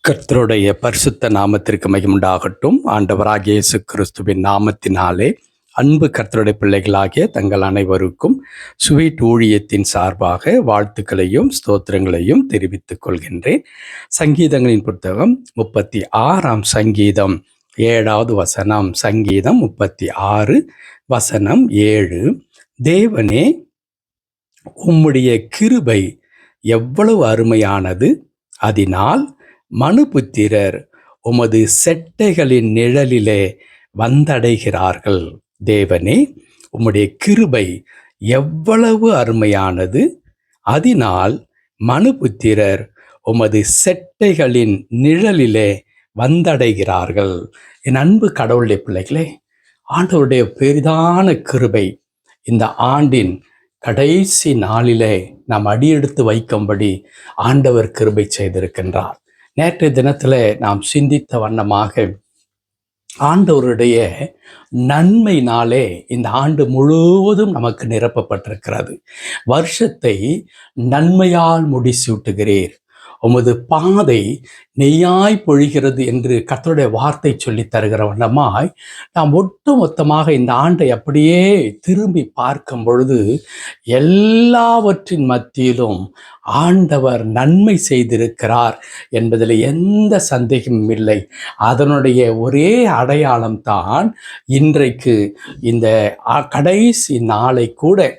கர்த்தருடைய பரிசுத்த நாமத்திற்கு மகிமுண்டாகட்டும். ஆண்டவராகிய இயேசு கிறிஸ்துவின் நாமத்தினாலே அன்பு கர்த்தருடைய பிள்ளைகளாகிய தங்கள் அனைவருக்கும் ஸ்வீட் ஊழியத்தின் சார்பாக வாழ்த்துக்களையும் ஸ்தோத்திரங்களையும் தெரிவித்துக் கொள்கின்றேன். சங்கீதங்களின் புத்தகம் 36 சங்கீதம் 7வது வசனம். சங்கீதம் 36 வசனம் 7. தேவனே, உம்முடைய கிருபை எவ்வளவு அருமையானது, அதனால் மனுபுத்திரர் உமது செட்டைகளின் நிழலிலே வந்தடைகிறார்கள். தேவனே, உம்முடைய கிருபை எவ்வளவு அருமையானது, அதனால் மனுபுத்திரர் உமது செட்டைகளின் நிழலிலே வந்தடைகிறார்கள். என் அன்பு கடவுளுடைய பிள்ளைகளே, ஆண்டவருடைய பெரிதான கிருபை இந்த ஆண்டின் கடைசி நாளிலே நாம் அடியெடுத்து வைக்கும்படி ஆண்டவர் கிருபை செய்திருக்கின்றார். நேற்றைய தினத்தில் நாம் சிந்தித்த வண்ணமாக ஆண்டவருடைய நன்மையினாலே இந்த ஆண்டு முழுவதும் நமக்கு நிரப்பப்பட்டிருக்கிறது. வருஷத்தை நன்மையால் முடிசூட்டுகிறீர், உமது பாதை நெய்யாய் பொழிகிறது என்று கர்த்தருடைய வார்த்தை சொல்லி தருகிற வண்ணமாய் நாம் ஒட்டுமொத்தமாக இந்த ஆண்டை அப்படியே திரும்பி பார்க்கும் பொழுது எல்லாவற்றின் மத்தியிலும் ஆண்டவர் நன்மை செய்திருக்கிறார் என்பதில் எந்த சந்தேகமும் இல்லை. அதனுடைய ஒரே அடையாளம்தான் இன்றைக்கு இந்த கடைசி நாளை கூட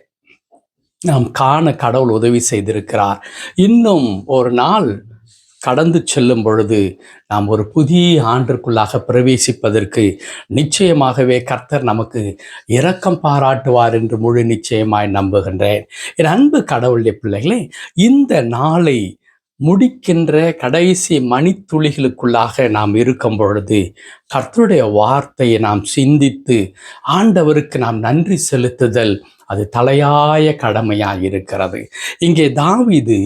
நாம் காண கடவுள் உதவி செய்திருக்கிறார். இன்னும் ஒரு நாள் கடந்து செல்லும் பொழுது நாம் ஒரு புதிய ஆண்டிற்குள்ளாக பிரவேசிப்பதற்கு நிச்சயமாகவே கர்த்தர் நமக்கு இரக்கம் பாராட்டுவார் என்று முழு நிச்சயமாய் நம்புகின்றேன். என் அன்பு கடவுளுடைய பிள்ளைகளே, இந்த நாளை முடிக்கின்ற கடைசி மணித்துளிகளுக்குள்ளாக நாம் இருக்கும் பொழுது கர்த்தருடைய வார்த்தையை நாம் சிந்தித்து ஆண்டவருக்கு நாம் நன்றி செலுத்துதல் அது தலையாய கடமையாக இருக்கிறது. இங்கே தாவீது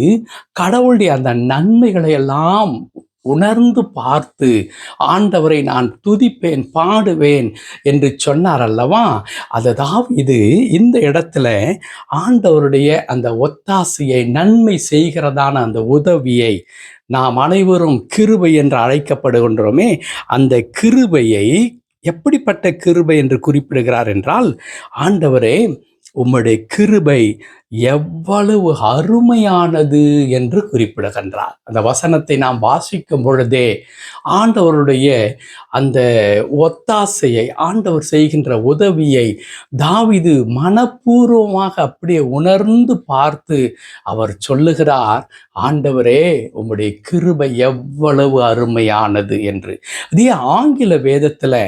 கடவுளுடைய அந்த நன்மைகளை எல்லாம் உணர்ந்து பார்த்து ஆண்டவரை நான் துதிப்பேன், பாடுவேன் என்று சொன்னார் அல்லவா? அது தாவீது இந்த இடத்துல ஆண்டவருடைய அந்த ஒத்தாசையை, நன்மை செய்கிறதான அந்த உதவியை, நாம் அனைவரும் கிருபை என்று அழைக்கப்படுகின்றோமே, அந்த கிருபையை எப்படிப்பட்ட கிருபை என்று குறிப்பிடுகிறார் என்றால், ஆண்டவரே, உம்முடைய கிருபை எவ்வளவு அருமையானது என்று குறிப்பிடுகின்றார். அந்த வசனத்தை நாம் வாசிக்கும் பொழுதே ஆண்டவருடைய அந்த ஒத்தாசையை, ஆண்டவர் செய்கின்ற உதவியை தாவீது மனப்பூர்வமாக அப்படியே உணர்ந்து பார்த்து அவர் சொல்லுகிறார், ஆண்டவரே, உம்முடைய கிருபை எவ்வளவு அருமையானது என்று. அதே ஆங்கில வேதத்தில்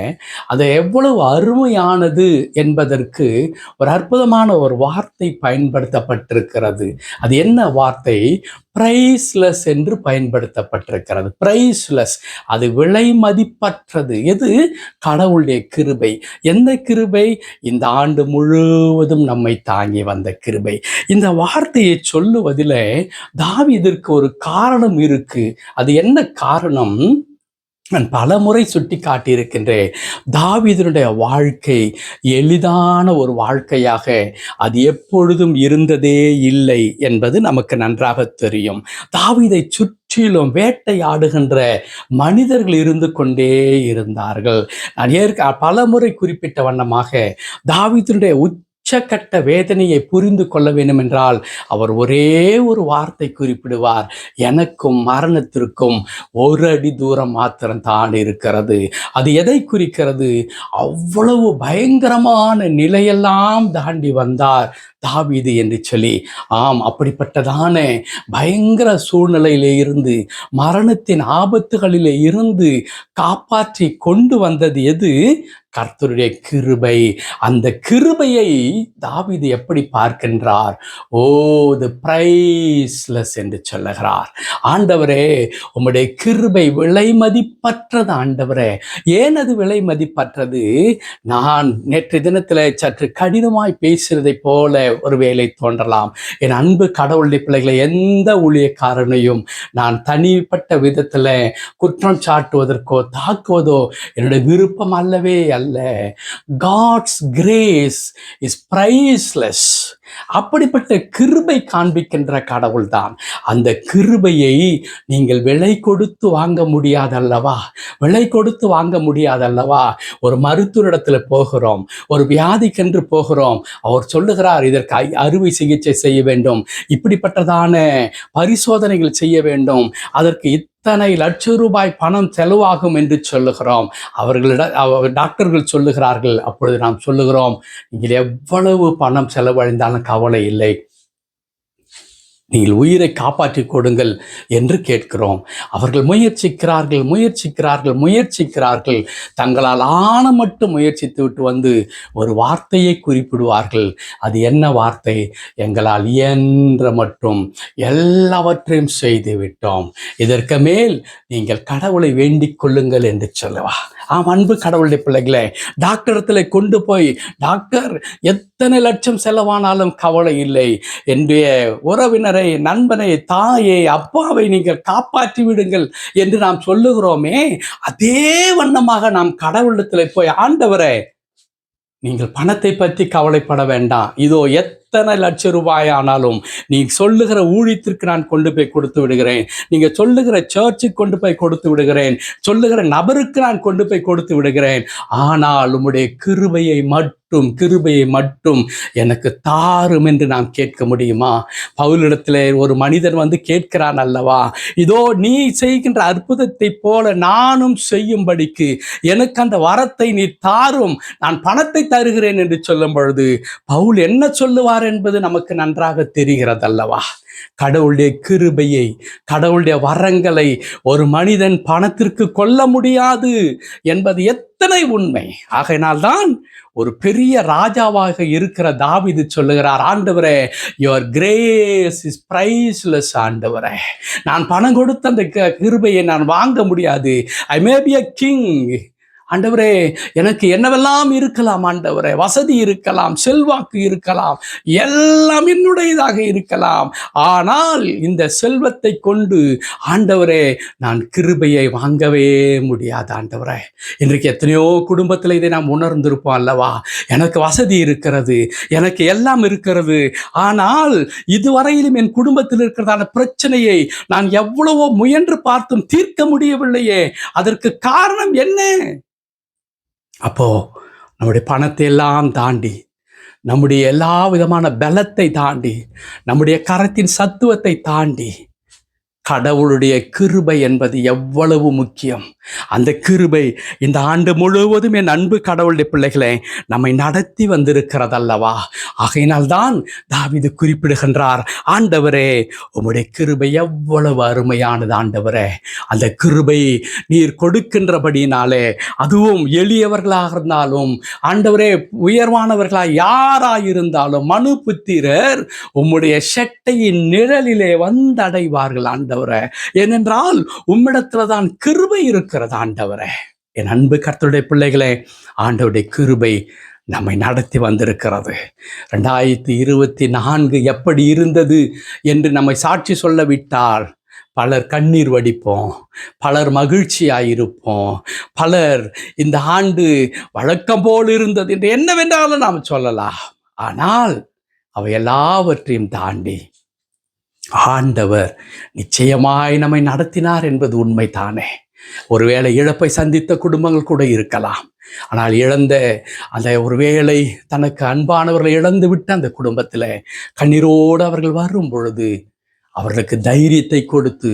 அது எவ்வளவு அருமையானது என்பதற்கு ஒரு அற்புதமான ஒரு வார்த்தை பயன்படுத்தப்பட்டிருக்கிறது. அது என்ன வார்த்தை? பிரைஸ்லெஸ் என்று பயன்படுத்தப்பட்டிருக்கிறது. பிரைஸ்லெஸ், அது விலை மதிப்பற்றது. எது? கடவுளுடைய கிருபை. எந்த கிருபை? இந்த ஆண்டு முழுவதும் நம்மை தாங்கி வந்த கிருபை. இந்த வார்த்தையை சொல்லுவதில் தாவீதுக்கு ஒரு காரணம் இருக்கு. அது என்ன காரணம்? நான் பல முறை சுட்டி காட்டியிருக்கின்றேன். தாவீதுடைய வாழ்க்கை எளிதான ஒரு வாழ்க்கையாக அது எப்பொழுதும் இருந்ததே இல்லை என்பது நமக்கு நன்றாக தெரியும். தாவீதை சுற்றிலும் வேட்டையாடுகின்ற மனிதர்கள் இருந்து கொண்டே இருந்தார்கள். நான் பல முறை குறிப்பிட்ட வண்ணமாக தாவீதுடைய உச்சக்கட்ட வேதனையை புரிந்து கொள்ள வேண்டும் என்றால் அவர் ஒரே ஒரு வார்த்தை குறிப்பிடுவார், எனக்கும் மரணத்திற்கும் ஒரு அடி தூரம் மாத்திரம் தான் இருக்கிறது. அது எதை குறிக்கிறது? அவ்வளவு பயங்கரமான நிலையெல்லாம் தாண்டி வந்தார் தாவீது என்று சொல்லி. ஆம், அப்படிப்பட்டதான பயங்கர சூழ்நிலையிலே இருந்து, மரணத்தின் ஆபத்துகளிலே இருந்து காப்பாற்றி கொண்டு வந்தது எது? கர்த்தருடைய கிருபை. அந்த கிருபையை தாவீது எப்படி பார்க்கின்றார்? ஓ, தி பிரைஸ்லெஸ் என்று சொல்லுகிறார். ஆண்டவரே, உம்முடைய கிருபை விலை மதிப்பற்றது. ஆண்டவரே, ஏன் அது விலை மதிப்பற்றது? நான் நேற்று தினத்தில் சற்று கடினமாய் பேசுறதை போல ஒருவேளை தோன்றலாம். என் அன்பு கடவுளுடைய பிள்ளைகளை, எந்த ஊழியக்காரனையும் நான் தனிப்பட்ட விதத்தில் குற்றம் சாட்டுவதற்கோ தாக்குவதோ என்னுடைய விருப்பம் அல்லவே அல்ல. God's grace is priceless. அப்படிப்பட்ட கிருபை காண்பிக்கின்ற கடவுள் தான். அந்த கிருபையை நீங்கள் விலை கொடுத்து வாங்க முடியாதல்லவா? விலை கொடுத்து வாங்க முடியாதல்லவா? ஒரு மருத்துவரிடத்துல போகிறோம், ஒரு வியாதிக்கென்று போகிறோம். அவர் சொல்லுகிறார், இதற்கு அறுவை சிகிச்சை செய்ய வேண்டும், இப்படிப்பட்டதான பரிசோதனைகள் செய்ய வேண்டும், அதற்கு இத்தனை லட்சம் ரூபாய் பணம் செலவாகும் என்று சொல்லுகிறோம். டாக்டர்கள் சொல்லுகிறார்கள். அப்பொழுது நாம் சொல்லுகிறோம், நீங்கள் எவ்வளவு பணம் செலவழிந்தாலும் கவலை இல்லை, நீங்கள் உயிரை காப்பாற்றிக் கொடுங்கள் என்று கேட்கிறோம். அவர்கள் முயற்சிக்கிறார்கள். தங்களால் ஆன மட்டும் முயற்சித்து விட்டு வந்து ஒரு வார்த்தையை குறிப்பிடுவார்கள். அது என்ன வார்த்தை? எங்களால் இயன்ற மட்டும் எல்லாவற்றையும் செய்து விட்டோம், இதற்கு மேல் நீங்கள் கடவுளை வேண்டிக் கொள்ளுங்கள் என்று சொல்லுவா. அன்பு கடவுளுடைய பிள்ளைகளே, டாக்டரத்தில் கொண்டு போய், டாக்டர் எத்தனை லட்சம் செலவானாலும் கவலை இல்லை, என்னுடைய உறவினரை, நண்பனை, தாயை, அப்பாவை நீங்கள் காப்பாற்றி விடுங்கள் என்று நாம் சொல்லுகிறோமே, அதே வண்ணமாக நாம் கடவுளத்தில் போய், ஆண்டவரே நீங்கள் பணத்தை பற்றி கவலைப்பட வேண்டாம், இதோ எத்தனை லட்சம் ரூபாய் ஆனாலும் நீ சொல்லுகிற ஊழியத்திற்கு நான் கொண்டு போய் கொடுத்து விடுகிறேன், நீங்க சொல்லுகிற சர்ச்சுக்கு கொண்டு போய் கொடுத்து விடுகிறேன், சொல்லுகிற நபருக்கு நான் கொண்டு போய் கொடுத்து விடுகிறேன், ஆனால் உம்முடைய கிருபையை மட்டும் எனக்கு தாரும் என்று நாம் கேட்க முடியுமா? பவுலிடத்தில் ஒரு மனிதன் வந்து கேட்கிறான் அல்லவா, இதோ நீ செய்கின்ற அற்புதத்தை போல நானும் செய்யும்படிக்கு எனக்கு அந்த வரத்தை நீ தாரும், நான் பணத்தை தருகிறேன் என்று சொல்லும் பொழுது பவுல் என்ன சொல்லுவார் என்பது நமக்கு நன்றாக தெரிகிறது அல்லவா? கடவுளுடைய கிருபையை, கடவுளுடைய வரங்களை ஒரு மனிதன் பணத்திற்கு கொள்ள முடியாது என்பது எத்தனை உண்மை. ஆகையினால்தான் ஒரு பெரிய ராஜாவாக இருக்கிற தாவீது சொல்லுகிறார், ஆண்டவரே யுவர் கிரேஸ் இஸ் பிரைஸ்லெஸ். ஆண்டவரே, நான் பணம் கொடுத்த அந்த கிருபையை நான் வாங்க முடியாது. ஐ மே பி a king. ஆண்டவரே, எனக்கு என்னவெல்லாம் இருக்கலாம், ஆண்டவரே, வசதி இருக்கலாம், செல்வாக்கு இருக்கலாம், எல்லாம் என்னுடையதாக இருக்கலாம், ஆனால் இந்த செல்வத்தை கொண்டு ஆண்டவரே நான் கிருபையை வாங்கவே முடியாது. ஆண்டவரே, இன்றைக்கு எத்தனையோ குடும்பத்தில் இதை நாம் உணர்ந்திருப்போம் அல்லவா? எனக்கு வசதி இருக்கிறது, எனக்கு எல்லாம் இருக்கிறது, ஆனால் இதுவரையிலும் என் குடும்பத்தில் இருக்கிறதான பிரச்சனையை நான் எவ்வளவோ முயன்று பார்த்தும் தீர்க்க முடியவில்லையே, அதற்கு காரணம் என்ன? அப்போ நம்முடைய பணத்தை எல்லாம் தாண்டி, நம்முடைய எல்லா விதமான பலத்தை தாண்டி, நம்முடைய கரத்தின் சத்துவத்தை தாண்டி கடவுளுடைய கிருபை என்பது எவ்வளவு முக்கியம். அந்த கிருபை இந்த ஆண்டு முழுவதும் என் அன்பு கடவுளுடைய பிள்ளைகளே நம்மை நடத்தி வந்திருக்கிறதல்லவா? ஆகையினால்தான் தாவீது குறிப்பிடுகின்றார், ஆண்டவரே உம்முடைய கிருபை எவ்வளவு அருமையானது. ஆண்டவரே, அந்த கிருபை நீர் கொடுக்கின்றபடினாலே, அதுவும் எளியவர்களாக இருந்தாலும், ஆண்டவரே உயர்வானவர்களாக யாராயிருந்தாலும் மனு புத்திரர் உம்முடைய செட்டையின் நிழலிலே வந்தடைவார்கள். ஆண்டவரே, ஏனென்றால் உம்மிடத்துல தான் கிருபை இருக்கிறது. ஆண்டவரே, என் அன்பு கர்த்தருடைய பிள்ளைகளே, ஆண்டவருடைய கிருபை நம்மை நடத்தி வந்திருக்கிறது. 2024 எப்படி இருந்தது என்று நம்மை சாட்சி சொல்லவிட்டால் பலர் கண்ணீர் வடிப்போம், பலர் மகிழ்ச்சியாயிருப்போம், பலர் இந்த ஆண்டு வழக்கம் போல் இருந்தது என்று என்னவென்றாலும் நாம் சொல்லலாம். ஆனால் அவை எல்லாவற்றையும் தாண்டி ஆண்டவர் நிச்சயமாய் நம்மை நடத்தினார் என்பது உண்மைதானே. ஒருவேளை இழப்பை சந்தித்த குடும்பங்கள் கூட இருக்கலாம். ஆனால் இழந்த அந்த ஒருவேளை தனக்கு அன்பானவர்களை இழந்து விட்ட அந்த குடும்பத்தில் கண்ணீரோடு அவர்கள் வரும் பொழுது அவர்களுக்கு தைரியத்தை கொடுத்து,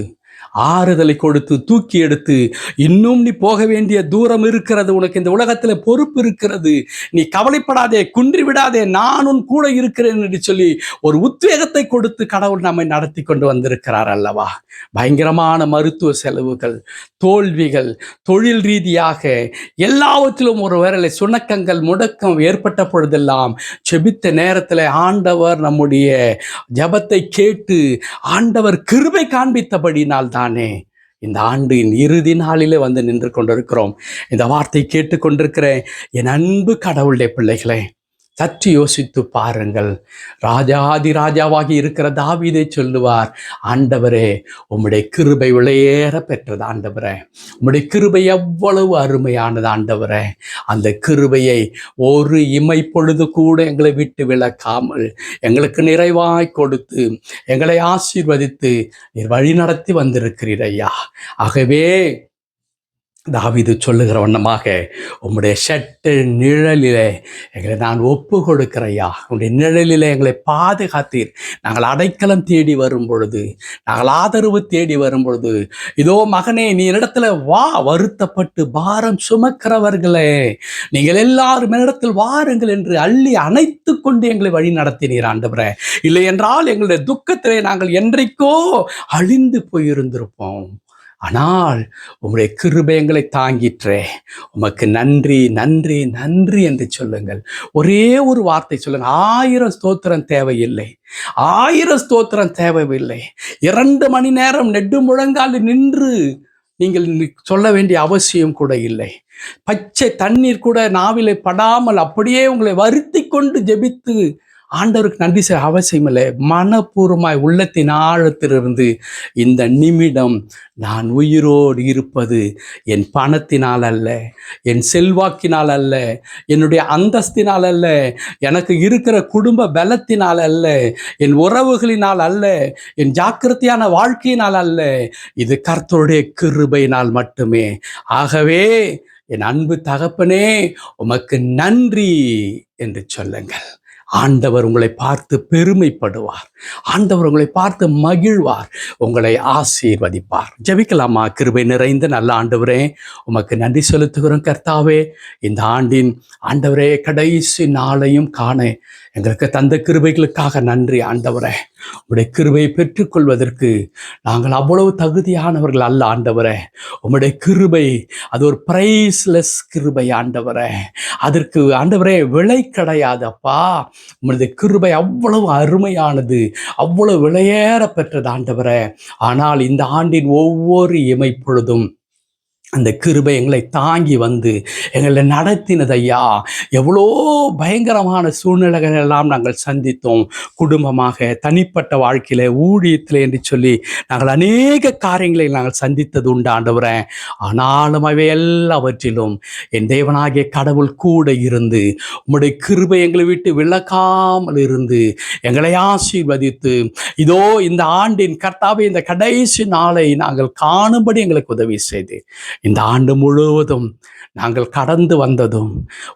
ஆறுதலை கொடுத்து, தூக்கி எடுத்து, இன்னும் நீ போக வேண்டிய தூரம் இருக்கிறது, உனக்கு இந்த உலகத்தில் பொறுப்பு இருக்கிறது, நீ கவலைப்படாதே, குன்றி விடாதே, நான் உன் கூட இருக்கிறேன் என்று சொல்லி ஒரு உத்வேகத்தை கொடுத்து கடவுள் நம்மை நடத்தி கொண்டு வந்திருக்கிறார் அல்லவா? பயங்கரமான மருத்துவ செலவுகள், தோல்விகள், தொழில் ரீதியாக எல்லாவற்றிலும் ஒரு வேளை சுணக்கங்கள், முடக்கம் ஏற்பட்ட பொழுதெல்லாம் செபித்த நேரத்தில் ஆண்டவர் நம்முடைய ஜபத்தை கேட்டு ஆண்டவர் கிருபை காண்பித்தபடினால் தானே இந்த ஆண்டின் இறுதி நாளிலே வந்து நின்று கொண்டிருக்கிறோம். இந்த வார்த்தை கேட்டுக்கொண்டிருக்கிற என் அன்பு கடவுளுடைய பிள்ளைகளே, சற்று யோசித்து பாருங்கள். ராஜாதி ராஜாவாகி இருக்கிற தாவீதை சொல்லுவார், ஆண்டவரே உம்முடைய கிருபை விலையேற பெற்றது ஆண்டவரே, உம்முடைய கிருபை எவ்வளவு அருமையானது ஆண்டவரே. அந்த கிருபையை ஒரு இமை பொழுது கூட எங்களை விட்டு விலக்காமல் எங்களுக்கு நிறைவாய் கொடுத்து எங்களை ஆசீர்வதித்து நீர் வழி நடத்தி வந்திருக்கிறீர் ஐயா. ஆகவே தாவீது சொல்லுகிற வண்ணமாக உம்முடைய ஷட்டு நிழலிலே எங்களை நான் ஒப்பு கொடுக்கிறையா, உம்முடைய நிழலிலே எங்களை பாதுகாத்தீர். நாங்கள் அடைக்கலம் தேடி வரும் பொழுது, நாங்கள் ஆதரவு தேடி வரும் பொழுது, இதோ மகனே நீ இடத்துல வா, வருத்தப்பட்டு பாரம் சுமக்கிறவர்களே நீங்கள் எல்லாரும் இடத்தில் வாருங்கள் என்று அள்ளி அணைத்து கொண்டு எங்களை வழி நடத்தினீர் ஆண்டவரே. இல்லை என்றால் எங்களுடைய துக்கத்திலே நாங்கள் என்றைக்கோ அழிந்து போயிருந்திருப்போம். ஆனால் உம்முடைய கிருபை எங்களை தாங்கிற்றே, உமக்கு நன்றி நன்றி நன்றி என்று சொல்லுங்கள். ஒரே ஒரு வார்த்தை சொல்லுங்கள். 1000 ஸ்தோத்திரம் தேவையில்லை, 1000 ஸ்தோத்திரம் தேவையில்லை. 2 மணி நேரம் நெடு முழங்கால் நின்று நீங்கள் சொல்ல வேண்டிய அவசியம் கூட இல்லை. பச்சை தண்ணீர் கூட நாவிலே படாமல் அப்படியே உங்களை வருத்தி கொண்டு ஜெபித்து ஆண்டவருக்கு நன்றி செய்ய அவசியம் இல்லை. மனப்பூர்வமாய் உள்ளத்தின் ஆழத்திலிருந்து இந்த நிமிடம் நான் உயிரோடு இருப்பது என் பணத்தினால் அல்ல, என் செல்வாக்கினால் அல்ல, என்னுடைய அந்தஸ்தினால் அல்ல, எனக்கு இருக்கிற குடும்ப பலத்தினால் அல்ல, என் உறவுகளினால் அல்ல, என் ஜாக்கிரதையான வாழ்க்கையினால் அல்ல, இது கர்த்தருடைய கிருபையினால் மட்டுமே. ஆகவே என் அன்பு தகப்பனே உமக்கு நன்றி என்று சொல்லுங்கள். ஆண்டவர் உங்களை பார்த்து பெருமைப்படுவார், ஆண்டவர் உங்களை பார்த்து மகிழ்வார், உங்களை ஆசீர்வதிப்பார். ஜெபிக்கலாமா? கிருபை நிறைந்த நல்ல ஆண்டவரே உமக்கு நன்றி செலுத்துகிறோம் கர்த்தாவே. இந்த ஆண்டின் ஆண்டவரே கடைசி நாளையும் காண எங்களுக்கு தந்த கிருபைகளுக்காக நன்றி ஆண்டவரே. உம்முடைய கிருபையை பெற்றுக்கொள்வதற்கு நாங்கள் அவ்வளவு தகுதியானவர்கள் அல்ல ஆண்டவரே. உம்முடைய கிருபை அது ஒரு பிரைஸ்லெஸ் கிருபை ஆண்டவரே. அதற்கு ஆண்டவரே விலை கிடையாதப்பா. உம்முடைய கிருபை அவ்வளவு அருமையானது, அவ்வளவு விலையேற பெற்றது ஆண்டவரே. ஆனால் இந்த ஆண்டின் ஒவ்வொரு இமைப்பொழுதும் அந்த கிருபை எங்களை தாங்கி வந்து எங்களை நடத்தினது ஐயா. எவ்வளோ பயங்கரமான சூழ்நிலைகள் எல்லாம் நாங்கள் சந்தித்தோம். குடும்பமாக, தனிப்பட்ட வாழ்க்கையில், ஊழியத்தில் என்று சொல்லி நாங்கள் அநேக காரியங்களை நாங்கள் சந்தித்தது உண்டு ஆண்டவரே. ஆனாலும் அவை எல்லாவற்றிலும் என் தேவனாகிய கடவுள் கூட இருந்து உம்முடைய கிருபை எங்களை விட்டு விலக்காமல் இருந்து எங்களை ஆசீர்வதித்து இதோ இந்த ஆண்டின் கர்த்தாவே இந்த கடைசி நாளை நாங்கள் காணும்படி எங்களுக்கு உதவி செய்து இந்த ஆண்டு முழுவதும் நாங்கள் கடந்து வந்ததும்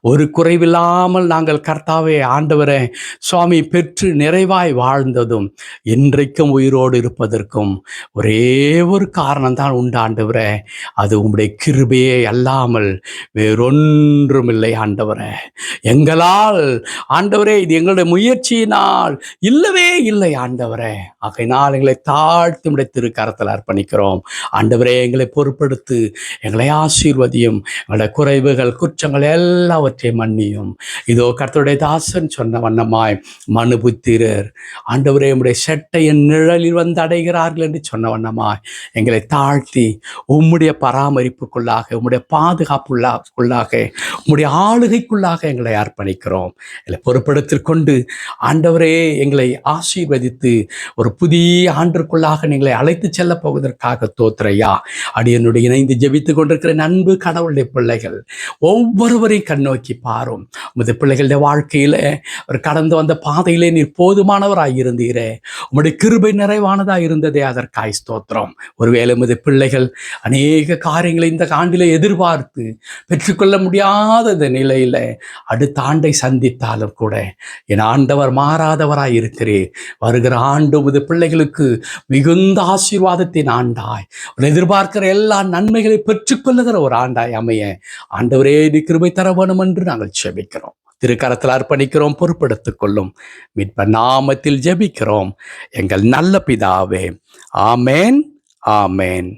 ஒரு குறைவில்லாமல் நாங்கள் கர்த்தாவே ஆண்டவரே சுவாமி பெற்று நிறைவாய் வாழ்ந்ததும் இன்றைக்கும் உயிரோடு இருப்பதற்கும் ஒரே ஒரு காரணம்தான் உண்டு ஆண்டவரே. அது உம்முடைய கிருபையே அல்லாமல் வேறொன்றும் இல்லை ஆண்டவரே. எங்களால் ஆண்டவரே இது எங்களுடைய முயற்சியினால் இல்லவே இல்லை ஆண்டவரே. ஆகையினால் எங்களை தாழ்த்தி உம்முடைய திருக்கரத்தில் அர்ப்பணிக்கிறோம் ஆண்டவரே. எங்களை பொறுப்படுத்து, எங்களை ஆசீர்வதியும், எங்களுடைய குறைவுகள் குற்றங்கள் எல்லாவற்றையும் மன்னியும். இதோ கர்த்தருடைய தாசன் சொன்ன வண்ணமாய் மனுபுத்திரர் ஆண்டவரே உம்முடைய செட்டையின் நிழலில் வந்து அடைகிறார்கள் என்று சொன்ன வண்ணமாய் எங்களை தாழ்த்தி உம்முடைய பராமரிப்புக்குள்ளாக, உம்முடைய பாதுகாப்புள்ளாக, உம்முடைய ஆளுகைக்குள்ளாக எங்களை அர்ப்பணிக்கிறோம். எங்களை பொறுப்படுத்திக் கொண்டு ஆண்டவரே எங்களை ஆசீர்வதித்து ஒரு புதிய ஆண்டிற்குள்ளாக நீங்களை அழைத்து செல்ல போவதற்காக தோத்திரையா. அடியனுடைய இணைந்து ஜெபித்துக் கொண்டிருக்கிற அன்பு கடவுளுடைய பிள்ளைகள் ஒவ்வொருவரையும் கண்ணோக்கி பாரும். உமது பிள்ளைகளுடைய வாழ்க்கையில ஒரு கடந்து வந்த பாதையிலே நீர் போதுமானவராய் இருந்தீரே, உம்முடைய கிருபை நிறைவானதாக இருந்ததே, அதற்காய் ஸ்தோத்திரம். ஒருவேளை உமது பிள்ளைகள் அநேக காரியங்களை இந்த ஆண்டிலே எதிர்பார்த்து பெற்றுக்கொள்ள முடியாத இந்த நிலையில அடுத்த ஆண்டை சந்தித்தாலும் கூட என் ஆண்டவர் மாறாதவராய் இருக்கிறேன். வருகிற ஆண்டு உமது பிள்ளைகளுக்கு மிகுந்த ஆசீர்வாதத்தின் ஆண்டாய், எதிர்பார்க்கிற எல்லா நன்மைகளை பெற்றுக்கொள்ளுகிற ஒரு ஆண்டாய் அமைய ஆண்டவரே நீ கிருபை தர வேணும் என்று நாங்கள் ஜெபிக்கிறோம். திருக்கரத்தில் அர்ப்பணிக்கிறோம். பொறுப்படுத்திக் கொள்ளும் மீட்பர் நாமத்தில் ஜெபிக்கிறோம் எங்கள் நல்ல பிதாவே. ஆமேன், ஆமேன்.